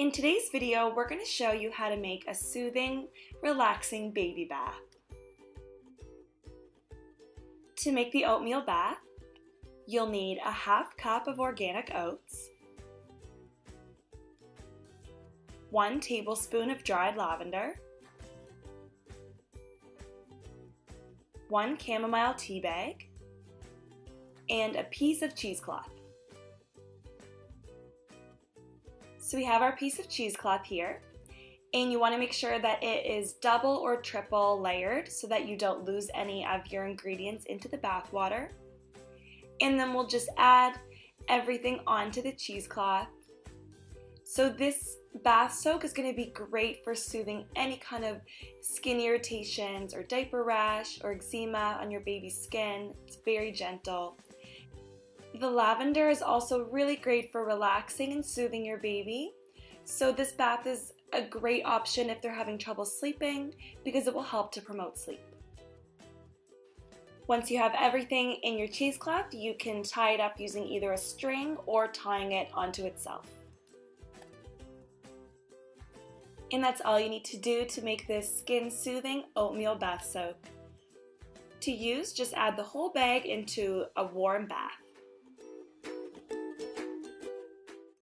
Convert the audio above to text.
In today's video, we're going to show you how to make a soothing, relaxing baby bath. To make the oatmeal bath, you'll need a half cup of organic oats, 1 tablespoon of dried lavender, 1 chamomile tea bag, and a piece of cheesecloth. So we have our piece of cheesecloth here, and you want to make sure that it is double or triple layered so that you don't lose any of your ingredients into the bath water. And then we'll just add everything onto the cheesecloth. So this bath soak is going to be great for soothing any kind of skin irritations or diaper rash or eczema on your baby's skin. It's very gentle. The lavender is also really great for relaxing and soothing your baby. So this bath is a great option if they're having trouble sleeping because it will help to promote sleep. Once you have everything in your cheesecloth, you can tie it up using either a string or tying it onto itself. And that's all you need to do to make this skin-soothing oatmeal bath soak. To use, just add the whole bag into a warm bath.